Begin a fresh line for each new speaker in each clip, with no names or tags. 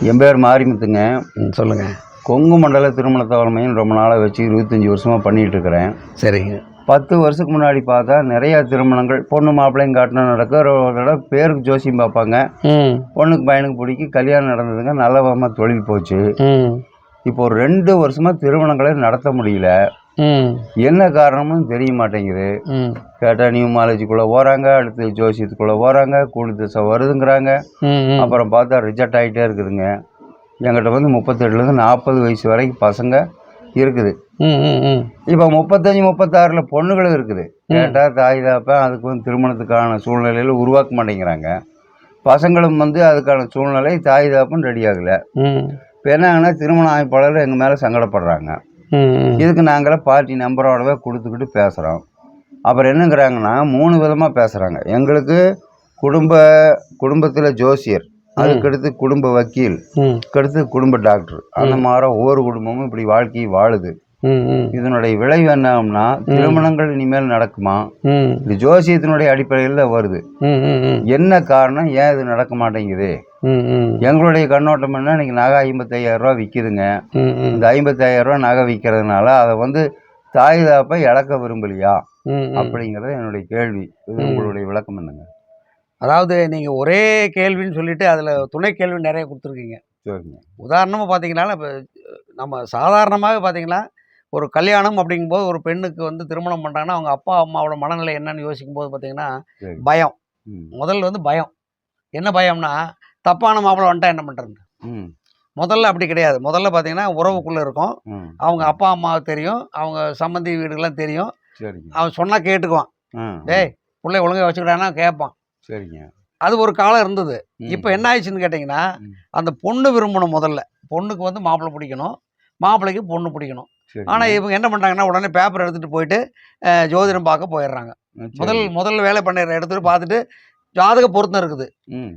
என் பேர் மாரிமுத்துங்க.
சொல்லுங்கள்.
கொங்கு மண்டல திருமண தவணையும் ரொம்ப நாளாக வச்சு 25 வருஷமாக பண்ணிகிட்டு இருக்கிறேன்.
சரிங்க.
10 வருஷத்துக்கு முன்னாடி பார்த்தா நிறையா திருமணங்கள் பொண்ணு மாப்பிள்ளையும் காட்டினா நடக்க ஒரு தடவை பேருக்கு ஜோசியம் பார்ப்பாங்க. பொண்ணுக்கு பையனுக்கு பிடிக்கி கல்யாணம் நடந்ததுங்க. நல்ல தொழில் போச்சு. இப்போ ஒரு 2 வருஷமாக திருமணங்களை நடத்த முடியல. என்ன காரணம்னு தெரிய மாட்டேங்குது. கேட்டால் நியூமாலஜிக்குள்ளே போகிறாங்க, அடுத்து ஜோசியத்துக்குள்ளே போகிறாங்க, கூலி திசை வருதுங்கிறாங்க. அப்புறம் பார்த்தா ரிஜெக்ட் ஆகிட்டே இருக்குதுங்க. என்கிட்ட 38லேருந்து 40 வயசு வரைக்கும் பசங்க இருக்குது. இப்போ 35, 36 பொண்ணுகளும் இருக்குது. கேட்டால் தாய் தாப்பன் அதுக்கு திருமணத்துக்கான சூழ்நிலையில் உருவாக்க மாட்டேங்கிறாங்க. பசங்களும் அதுக்கான சூழ்நிலை தாய் தாப்பன் ரெடி ஆகலை. இப்போ என்னங்கன்னா திருமண அமைப்பாளர்கள் எங்கள் மேலே சங்கடப்படுறாங்க. இதுக்கு நாங்களே பார்ட்டி நம்பரோடவே கொடுத்துக்கிட்டு பேசுகிறோம். அப்புறம் என்னங்கிறாங்கன்னா 3 விதமாக பேசுகிறாங்க. எங்களுக்கு குடும்பத்தில் ஜோசியர், அதுக்கடுத்து குடும்ப வக்கீல், அடுத்து குடும்ப டாக்டர், அந்த மாதிரி ஒவ்வொரு குடும்பமும் இப்படி வாழ்க்கை வாழுது. இதனுடைய விளைவு என்னன்னா திருமணங்கள் இனிமேல் நடக்குமா? இது ஜோசியத்தினுடைய அடிப்படையில் தான் வருது. என்ன காரணம், ஏன் இது நடக்க மாட்டேங்குது? எங்களுடைய கண்ணோட்டம் என்ன, இன்னைக்கு நகை 55,000 ரூபா விற்கிதுங்க. இந்த 55,000 ரூபா நகை விற்கிறதுனால அதை தாய் தாப்பை இழக்க விரும்பலையா அப்படிங்கிறது என்னுடைய கேள்வி. இது உங்களுடைய விளக்கம் என்னங்க?
அதாவது நீங்கள் ஒரே கேள்வின்னு சொல்லிட்டு அதில் துணை கேள்வி நிறைய கொடுத்துருக்கீங்க.
சரிங்க.
உதாரணமாக பார்த்தீங்கன்னா, இப்போ நம்ம சாதாரணமாகவே பார்த்தீங்கன்னா ஒரு கல்யாணம் அப்படிங்கும்போது ஒரு பெண்ணுக்கு திருமணம் பண்ணுறாங்கன்னா அவங்க அப்பா அம்மாவோட மனநிலை என்னன்னு யோசிக்கும் போது பார்த்தீங்கன்னா பயம். முதல்ல பயம். என்ன பயம்னா, தப்பான மாப்பிள்ளை வந்துட்டா என்ன பண்ணுறது? முதல்ல அப்படி கிடையாது. முதல்ல பார்த்தீங்கன்னா உறவுக்குள்ளே இருக்கும். அவங்க அப்பா அம்மாவுக்கு தெரியும், அவங்க சம்பந்தி வீடுகள்லாம் தெரியும். அவன் சொன்னால் கேட்டுக்குவான். டேய் பிள்ளை ஒழுங்காக வச்சுக்கிட்டான்னா கேட்பான்.
சரிங்க.
அது ஒரு காலம் இருந்தது. இப்போ என்ன ஆயிடுச்சுன்னு கேட்டிங்கன்னா, அந்த பொண்ணு விரும்பணும். முதல்ல பொண்ணுக்கு மாப்பிள்ளை பிடிக்கணும், மாப்பிள்ளைக்கு பொண்ணு பிடிக்கணும். ஆனால் இவங்க என்ன பண்ணுறாங்கன்னா, உடனே பேப்பர் எடுத்துகிட்டு போயிட்டு ஜோதிடம் பார்க்க போயிடுறாங்க. முதல் வேலை பண்ணிடுற எடுத்துகிட்டு பார்த்துட்டு ஜாதக பொருத்தம் இருக்குது.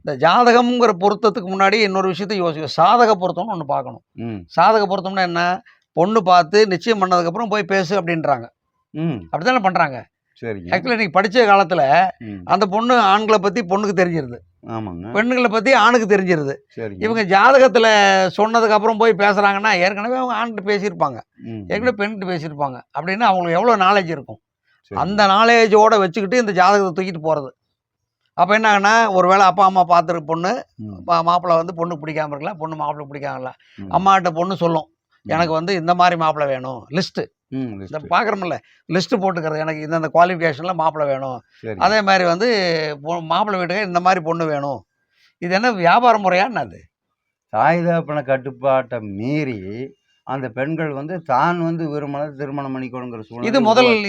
இந்த ஜாதகம்ங்கிற பொருத்தத்துக்கு முன்னாடி இன்னொரு விஷயத்தை யோசிக்கும். சாதக பொருத்தம்னு ஒன்று பார்க்கணும். சாதக பொருத்தம்னா என்ன? பொண்ணு பார்த்து நிச்சயம் பண்ணதுக்கப்புறம் போய் பேசு அப்படின்றாங்க. அப்படி தானே பண்ணுறாங்க. ஆக்சுவலி இன்னைக்கு படித்த காலத்தில் அந்த பொண்ணு ஆண்களை பற்றி பொண்ணுக்கு தெரிஞ்சிருது, பெண்களை பற்றி ஆணுக்கு தெரிஞ்சிருது. இவங்க ஜாதகத்தில் சொன்னதுக்கப்புறம் போய் பேசுகிறாங்கன்னா ஏற்கனவே அவங்க ஆண்கிட்ட பேசியிருப்பாங்க, ஏற்கனவே பெண்கிட்ட பேசியிருப்பாங்க. அப்படின்னா அவங்களுக்கு எவ்வளோ நாலேஜ் இருக்கும். அந்த நாலேஜோடு வச்சுக்கிட்டு இந்த ஜாதகத்தை தூக்கிட்டு போகிறது. அப்போ என்ன ஆகுனா, ஒரு வேளை அப்பா அம்மா பார்த்துருக்கு பொண்ணு மாப்பிள்ளை பொண்ணுக்கு பிடிக்காம இருக்கலாம், பொண்ணு மாப்பிள்ளை பிடிக்காமல. அம்மாகிட்ட பொண்ணு சொல்லும், எனக்கு இந்த மாதிரி மாப்பிள்ளை வேணும், லிஸ்ட்டு இந்த பார்க்குறோம்ல, லிஸ்ட்டு போட்டுக்கிறது, எனக்கு இந்த குவாலிஃபிகேஷனில் மாப்பிள்ளை வேணும். அதே மாதிரி மாப்பிள்ளை வீட்டுக்கு இந்த மாதிரி பொண்ணு வேணும். இது என்ன வியாபார முறையான்னு? அது
தாய் தகப்பன கட்டுப்பாட்டை மீறி அந்த பெண்கள் தான் விரும்பினது திருமணம் பண்ணிக்கணுங்கிற சூழ்நிலை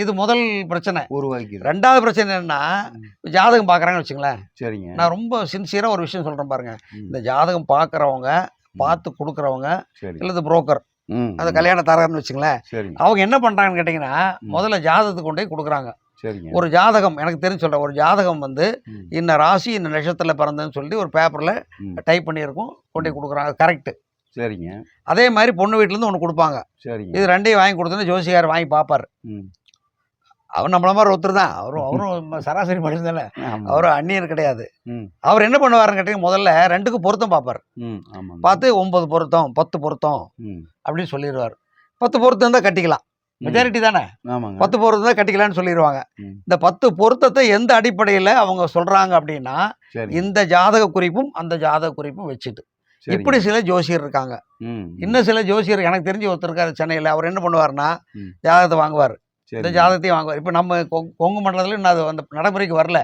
இது முதல் பிரச்சனை
உருவாக்கி.
2வது பிரச்சனை என்னன்னா, ஜாதகம் பார்க்குறாங்கன்னு வச்சுங்களேன்.
சரிங்க.
நான் ரொம்ப சின்சியராக ஒரு விஷயம் சொல்கிறேன் பாருங்க. இந்த ஜாதகம் பார்க்குறவங்க, பார்த்து கொடுக்குறவங்க, இல்லை புரோக்கர், அந்த கல்யாண தரகர்னு வச்சுங்களேன், அவங்க என்ன பண்ணுறாங்கன்னு கேட்டிங்கன்னா, முதல்ல ஜாதகத்துக்கு கொண்டு போய் கொடுக்குறாங்க. ஒரு ஜாதகம் எனக்கு தெரிஞ்சு சொல்கிறேன், ஒரு ஜாதகம் இன்ன ராசி இன்ன நட்சத்திரத்தில் பிறந்ததுன்னு சொல்லி ஒரு பேப்பரில் டைப் பண்ணியிருக்கும், கொண்டு போய் கொடுக்குறாங்க. கரெக்டு.
சரிங்க.
அதே மாதிரி பொண்ணு வீட்டிலேருந்து ஒன்று கொடுப்பாங்க.
சரிங்க.
இது 2ஐயும் வாங்கி கொடுத்தோன்னு ஜோசியார் வாங்கி பார்ப்பார். அவர் நம்மள மாதிரி ஒருத்தர் தான். அவரும் சராசரி மனுஷன் தானே, அவரும் அந்நியர் கிடையாது. அவர் என்ன பண்ணுவாருன்னு கேட்டீங்க, முதல்ல 2க்கும் பொருத்தம் பார்ப்பார். பார்த்து 9 பொருத்தம் 10 பொருத்தம் அப்படின்னு சொல்லிடுவார். 10 பொருத்தம் தான் கட்டிக்கலாம், மெஜாரிட்டி தானே. 10 பொருத்தம் தான் கட்டிக்கலான்னு சொல்லிடுவாங்க. இந்த 10 பொருத்தத்தை எந்த அடிப்படையில் அவங்க சொல்கிறாங்க அப்படின்னா, இந்த ஜாதக குறிப்பும் அந்த ஜாதக குறிப்பும் வச்சுட்டு. இப்படி சில ஜோசியர் இருக்காங்க. இன்னும் சில ஜோசியர் எனக்கு தெரிஞ்சு ஒருத்தர் இருக்காரு சென்னையில். அவர் என்ன பண்ணுவார்னா, ஜாதகத்தை வாங்குவார், இந்த ஜாதகத்தையும் வாங்குவார். இப்போ நம்ம கொங்கு மண்டலத்தில் இன்னும் அது அந்த நடைமுறைக்கு வரல.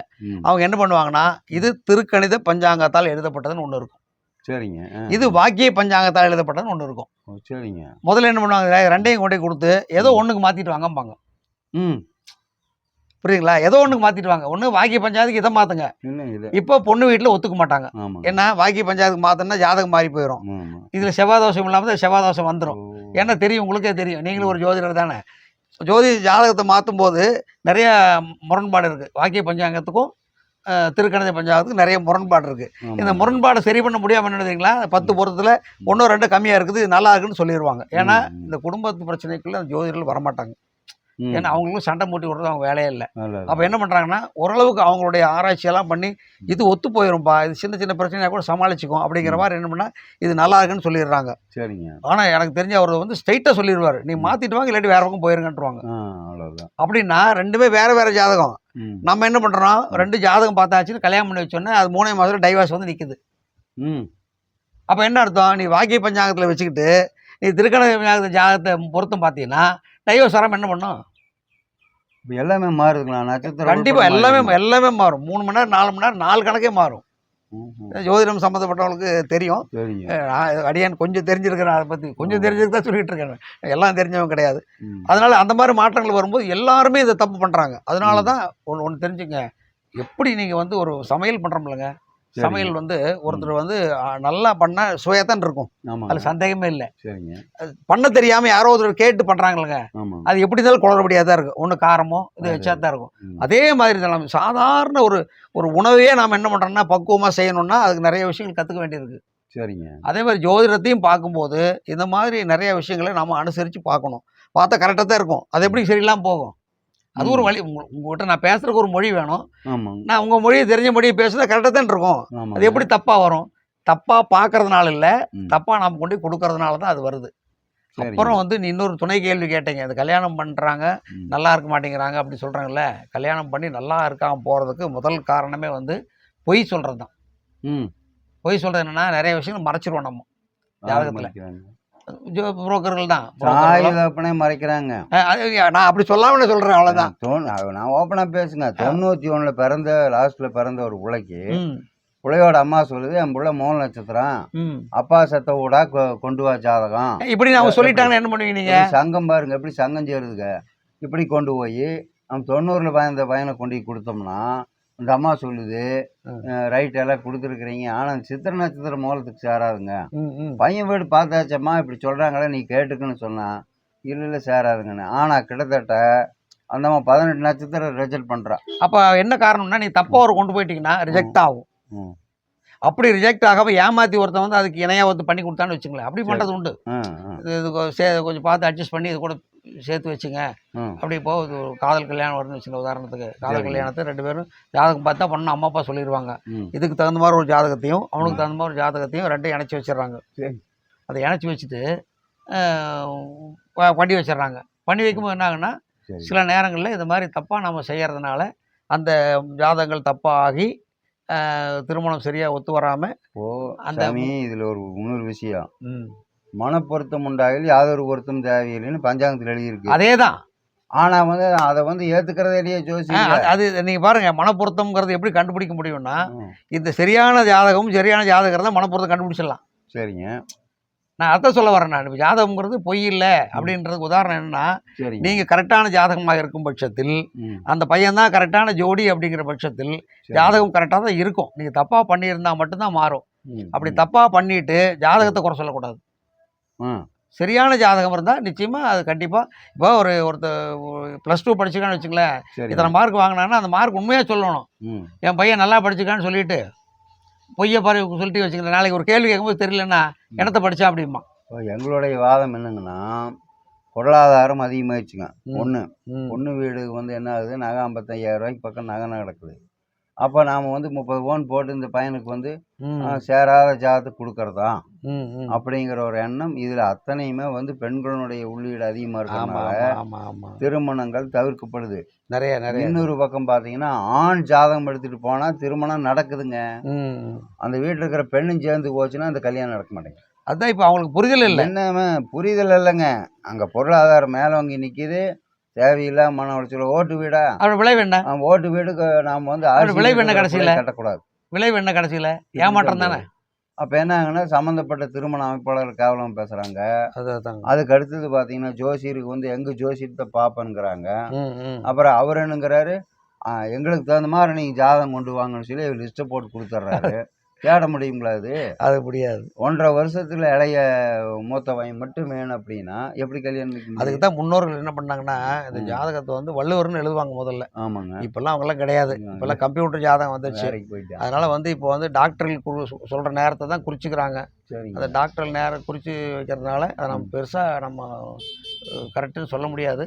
அவங்க என்ன பண்ணுவாங்கன்னா, இது திருக்கணித பஞ்சாங்கத்தால் எழுதப்பட்டதுன்னு ஒன்று இருக்கும்.
சரிங்க.
இது வாக்கிய பஞ்சாங்கத்தால் எழுதப்பட்டதுன்னு ஒன்று இருக்கும்.
சரிங்க.
முதல்ல என்ன பண்ணுவாங்க, 2ஐயும் கொண்டு கொடுத்து ஏதோ ஒன்றுக்கு மாற்றிட்டு வாங்கம்பாங்க. புரியுதுங்களா? ஏதோ ஒன்றுக்கு மாற்றிட்டு வாங்க. ஒன்று வாக்கிய பஞ்சாயத்துக்கு இதை மாற்றுங்க. இப்போ பொண்ணு வீட்டில் ஒத்துக்க மாட்டாங்க. ஏன்னா வாக்கிய பஞ்சாயத்துக்கு மாற்றினா ஜாதகம் மாறி போயிடும். இதில் செவ்வாதோஷம் இல்லாமல் செவ்வாதோஷம் வந்துடும். ஏன்னா தெரியும், உங்களுக்கே தெரியும், நீங்களும் ஒரு ஜோதிடர் தானே. ஜாதகத்தை மாற்றும் போது நிறைய முரண்பாடு இருக்குது. வாக்கிய பஞ்சாங்கத்துக்கும் திருக்கணித பஞ்சாங்கத்துக்கும் நிறைய முரண்பாடு இருக்குது. இந்த முரண்பாடை சரி பண்ண முடியாமல் என்ன தெரியுங்களா, 10 பொருத்தத்தில் 1 2 கம்மியாக இருக்குது, நல்லா இருக்குன்னு சொல்லிடுவாங்க. ஏன்னா இந்த குடும்பத்து பிரச்சனைக்குள்ளே ஜோதிடர்கள் வரமாட்டாங்க.
ம்.
ஏன்னா அவங்களுக்கும் சண்டை மூட்டி விடுறது அவங்க வேலையே இல்லை.
நல்லது.
அப்போ என்ன பண்ணுறாங்கன்னா ஓரளவுக்கு அவங்களுடைய ஆராய்ச்சியெல்லாம் பண்ணி இது ஒத்து போயிரும்பா, இது சின்ன சின்ன பிரச்சனையாக கூட சமாளிச்சுக்கும் அப்படிங்கிற மாதிரி என்ன பண்ணால் இது நல்லா இருக்குன்னு சொல்லிடுறாங்க.
சரிங்க.
ஆனால் எனக்கு தெரிஞ்ச அவர் வந்து ஸ்ட்ரைட்டாக சொல்லிடுவார், நீ மாற்றிட்டு வாங்க இல்லாட்டி வேற பக்கம் போயிருங்கன்ட்டுருவாங்க.
அவ்வளோதான்.
அப்படின்னா ரெண்டுமே வேறு வேறு ஜாதகம்.
ம்.
நம்ம என்ன பண்ணுறோம், 2 ஜாதகம் பார்த்தாச்சுன்னு கல்யாணம் பண்ணி வச்சோன்னே அது 3 மாதத்துல டைவர்ஸ் வந்து நிற்குது.
ம்.
அப்போ என்ன அர்த்தம், நீ வாக்கிய பஞ்சாங்கத்தில் வச்சுக்கிட்டு நீ திருக்கண ஜாதகத்தை பொருத்தம் பார்த்தீங்கன்னா டைவர்ஸ் வராமல் என்ன பண்ணும்?
இப்போ எல்லாமே மாறுதுங்களா? நட்சத்திரம்
கண்டிப்பாக எல்லாமே மாறும். 3 மணி நேரம் 4 மணி நேரம் 4 கணக்கே மாறும். ஜோதிடம் சம்மந்தப்பட்டவங்களுக்கு தெரியும்.
சரிங்க.
நான் அடியான் கொஞ்சம் தெரிஞ்சிருக்கிறேன், அதை பற்றி கொஞ்சம் தெரிஞ்சுட்டு தான் சொல்லிட்டு இருக்கேன், எல்லாம் தெரிஞ்சவங்க கிடையாது.
ம்.
அதனால் அந்த மாதிரி மாற்றங்கள் வரும்போது எல்லாருமே இதை தப்பு பண்ணுறாங்க. அதனால தான் ஒன்று தெரிஞ்சுங்க, எப்படி நீங்கள் வந்து ஒரு சமையல் பண்ணுறோம்லங்க, சமையல் வந்து ஒருத்தர் வந்து நல்லா பண்ண சுவையாத்தான் இருக்கும்,
ஆமாங்க.
அதில் சந்தேகமே இல்லை.
சரிங்க.
பண்ண தெரியாமல் யாரோ ஒருத்தர் கேட்டு பண்ணுறாங்களங்க,
ஆமாம்.
அது எப்படி இருந்தாலும் குளறுபடியாக தான் இருக்கும். ஒன்று காரமோ இது வச்சா தான் இருக்கும்.
ம்.
அதே மாதிரி தான் நம்ம சாதாரண ஒரு உணவையே நாம் என்ன பண்ணுறோம்னா பக்குவமாக செய்யணும்னா அதுக்கு நிறைய விஷயங்கள் கற்றுக்க வேண்டியிருக்கு.
சரிங்க.
அதே மாதிரி ஜோதிடத்தையும் பார்க்கும்போது இந்த மாதிரி நிறைய விஷயங்களை நம்ம அனுசரித்து பார்க்கணும். பார்த்தா கரெக்டாக தான் இருக்கும், அது எப்படி சரியில்லாமல் போகும். அது ஒரு வழி. உங்கள்கிட்ட நான் பேசுகிறதுக்கு ஒரு மொழி வேணும்,
ஆமாங்க.
நான் உங்கள் மொழியை தெரிஞ்ச மொழியை பேசுனா கரெக்டாக தான் இருக்கும்.
ஆமாங்க.
அது எப்படி தப்பாக வரும்? தப்பாக பார்க்கறதுனால இல்லை,
ம்.
தப்பாக நாம் கொண்டு போய் கொடுக்கறதுனால தான் அது வருது.
சரிங்க.
அப்புறம் வந்து நீ இன்னொரு துணை கேள்வி கேட்டீங்க, அது கல்யாணம் பண்ணுறாங்க
ம்.
நல்லா இருக்க மாட்டேங்கிறாங்க அப்படி சொல்கிறாங்கல்ல. கல்யாணம் பண்ணி நல்லா இருக்காமல் போகிறதுக்கு முதல் காரணமே வந்து பொய் சொல்கிறது தான்.
ம்.
பொய் சொல்கிறது என்னென்னா நிறைய விஷயங்கள் மறைச்சிருவோம் நம்ம ஜாதகத்தில்.
மறைக்கிறாங்க.
புரோக்கர்கள் தான்.
தாய் தகப்பனே மறைக்கிறாங்க.
நான் அப்படி சொல்லாமல் சொல்கிறேன், அவ்வளோதான்.
நான் ஓப்பனாக பேசுங்க. 91 பிறந்த லாஸ்ட்டில் பிறந்த ஒரு பிள்ளைக்கு
ம்
பிள்ளையோட அம்மா சொல்லுது, என் பிள்ளை மூல நட்சத்திரம்,
ம்
அப்பா செத்த ஊடா கொண்டு வா ஜாதகம்.
இப்படி அவங்க சொல்லிட்டாங்கன்னு என்ன பண்ணுவீங்க நீங்கள்?
எப்படி சங்கம் பாருங்க, எப்படி சங்கம் சேருதுங்க. இப்படி கொண்டு போய் நம்ம 90 பயந்த பையனை கொண்டு போய் கொடுத்தோம்னா இந்த அம்மா சொல்லுது, ரைட் எல்லாம் கொடுத்துருக்குறீங்க, ஆனால் சித்திரை நட்சத்திரம் மூலத்துக்கு சேராதுங்க.
ம் ம்
பையன் வீடு பார்த்தாச்சம்மா இப்படி சொல்கிறாங்களே நீ கேட்டுக்குன்னு சொன்னான். இல்லை சேராதுங்கன்னு. ஆனால் கிட்டத்தட்ட அந்த அம்மா 18 நட்சத்திரம் ரிஜெக்ட் பண்ணுறா.
அப்போ என்ன காரணம்னா நீ தப்பாக ஒரு கொண்டு போயிட்டீங்கன்னா ரிஜெக்ட் ஆகும்.
ம்.
அப்படி ரிஜெக்ட் ஆகாமல் ஏமாற்றி ஒருத்தன் வந்து அதுக்கு இணையாக வந்து பண்ணி கொடுத்தான்னு வச்சுங்களேன், அப்படி பண்ணுறது உண்டு. இது கொஞ்சம் பார்த்து அட்ஜஸ்ட் பண்ணி இது கூட சேர்த்து வச்சுங்க. அப்படி இப்போ இது ஒரு காதல் கல்யாணம் வரும்னு வச்சுங்க, உதாரணத்துக்கு காதல் கல்யாணத்தை 2 பேரும் ஜாதகம் பார்த்தா பண்ணணும், அம்மா அப்பா சொல்லிடுவாங்க. இதுக்கு தகுந்த மாதிரி ஒரு ஜாதகத்தையும் அவனுக்கு தகுந்த மாதிரி ஒரு ஜாதகத்தையும் 2 இணைச்சி வச்சிடுறாங்க. அதை இணைச்சி வச்சுட்டு பண்ணி வச்சிடுறாங்க. பண்ணி வைக்கும்போது என்ன ஆகுன்னா சில நேரங்களில் இது மாதிரி தப்பாக நம்ம செய்கிறதுனால அந்த ஜாதகங்கள் தப்பாகி திருமணம் சரியாக ஒத்து வராமல்
அந்த இதில் ஒரு இன்னொரு விஷயம், மனப்பொருத்தம் உண்டாகி யாதொரு பொருத்தம் தேவையில்லைன்னு பஞ்சாங்கத்தில் எழுதியிருக்கு.
அதே தான்.
ஆனால் வந்து அதை வந்து ஏற்றுக்கிறதே இல்லையே ஜோசியம்.
அது நீங்கள் பாருங்கள், மனப்பொருத்தம்ங்கிறது எப்படி கண்டுபிடிக்க முடியும்னா இந்த சரியான ஜாதகம் சரியான ஜாதகம் தான் மனப்பொருத்தம் கண்டுபிடிச்சிடலாம்.
சரிங்க.
நான் அர்த்தம் சொல்ல வரேன். நான் இப்போ ஜாதகம்ங்கிறது பொய் இல்லை அப்படின்றதுக்கு உதாரணம் என்னென்னா, நீங்கள் கரெக்டான ஜாதகமாக இருக்கும் பட்சத்தில் அந்த பையன் தான் கரெக்டான ஜோடி அப்படிங்கிற பட்சத்தில் ஜாதகம் கரெக்டாக தான் இருக்கும். நீங்கள் தப்பாக பண்ணியிருந்தால் மட்டும்தான் மாறும். அப்படி தப்பாக பண்ணிட்டு ஜாதகத்தை குறை சொல்லக்கூடாது. சரியான ஜாதகம் இருந்தால் நிச்சயமாக அது கண்டிப்பாக. இப்போ ஒருத்தர் +2 படிச்சுக்கான்னு வச்சுங்களேன், இத்தனை மார்க் வாங்கினாங்கன்னா அந்த மார்க் உண்மையாக சொல்லணும். என் பையன் நல்லா படிச்சுக்கான்னு சொல்லிட்டு பொய்யை பாரு சொல்லிட்டு வச்சுக்கிறேன், நாளைக்கு ஒரு கேள்வி கேட்கும்போது தெரியலன்னா என்னத்தை படித்தா அப்படிமா.
எங்களுடைய வாதம் என்னங்கன்னா, பொருளாதாரம் அதிகமாகிடுச்சுங்க. பொண்ணு வீடு வந்து என்ன ஆகுது, நகை 55,000 ரூபாய்க்கு பக்கம் நகை நடக்குது. அப்போ நாம் வந்து 30 பவுன் போட்டு இந்த பையனுக்கு வந்து சேராத ஜாதத்துக்கு கொடுக்கறதா அப்படிங்கிற ஒரு எண்ணம் இதில் அத்தனையுமே வந்து பெண்களுடைய உள்ளீடு அதிகமாக இருக்கிறதுனால திருமணங்கள் தவிர்க்கப்படுது. நிறைய இன்னொரு பக்கம் பார்த்தீங்கன்னா, ஆண் ஜாதகம் எடுத்துகிட்டு போனால் திருமணம் நடக்குதுங்க. அந்த வீட்டில் இருக்கிற பெண்ணும் சேர்ந்து போச்சுன்னா அந்த கல்யாணம் நடக்க மாட்டேங்குது.
அதுதான் இப்போ அவங்களுக்கு புரிதல் இல்லை.
என்னமே புரிதல் இல்லைங்க. அங்கே பொருளாதாரம் மேலோங்கி நிற்கிது, தேவையில்லை மன உளைச்சல். ஓட்டு வீடா
அவரோட விளைவு என்ன?
ஓட்டு வீடுக்கு நாம் வந்து
விளைவு என்ன கடைசியில்
கட்டக்கூடாது.
விளைவு என்ன கடைசியில்? ஏமாற்றம் தானே.
அப்போ என்ன ஆகுன்னா, சம்மந்தப்பட்ட திருமண அமைப்பாளர் கேவலம் பேசுகிறாங்க. அதுக்கு அடுத்தது பார்த்தீங்கன்னா, ஜோசியருக்கு வந்து எங்கள் ஜோசியத்தை பார்ப்பேங்கிறாங்க. அப்புறம் அவர் என்னங்கிறாரு, எங்களுக்கு தகுந்த மாதிரி நீங்கள் ஜாதகம் கொண்டு வாங்கன்னு சொல்லி லிஸ்ட்டை போட்டு கொடுத்துட்றாரு. தேட முடியுங்களா? அது முடியாது. 1.5 வருஷத்தில் இளைய மூத்த பையன் மட்டும் வேணும் அப்படின்னா எப்படி கல்யாணம்?
அதுக்கு தான் முன்னோர்கள் என்ன பண்ணாங்கன்னா, இந்த ஜாதகத்தை வந்து வள்ளுவர்னு எழுதுவாங்க முதல்ல.
ஆமாங்க.
இப்போல்லாம் அவங்கெல்லாம் கிடையாது. இப்போல்லாம் கம்ப்யூட்டர் ஜாதகம் வந்துச்சு. அதனால் வந்து இப்போ வந்து டாக்டர்கள் சொல்கிற நேரத்தை தான் குறிச்சிக்கிறாங்க. அந்த டாக்டர் நேரம் குறித்து வைக்கிறதுனால அதை நம்ம பெருசாக நம்ம கரெக்டுன்னு சொல்ல முடியாது.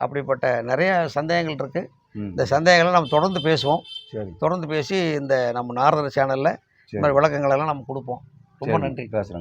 அப்படிப்பட்ட நிறைய சந்தேகங்கள் இருக்குது.
ம்.
இந்த சந்தேகங்களை நம்ம தொடர்ந்து பேசுவோம்.
சரி
தொடர்ந்து பேசி இந்த நம்ம நாரதர் சேனலில் இந்த
சரி
மாதிரி விளக்கங்களெல்லாம் நம்ம கொடுப்போம். ரொம்ப
சரி
நன்றி.
பேசுகிறேங்க.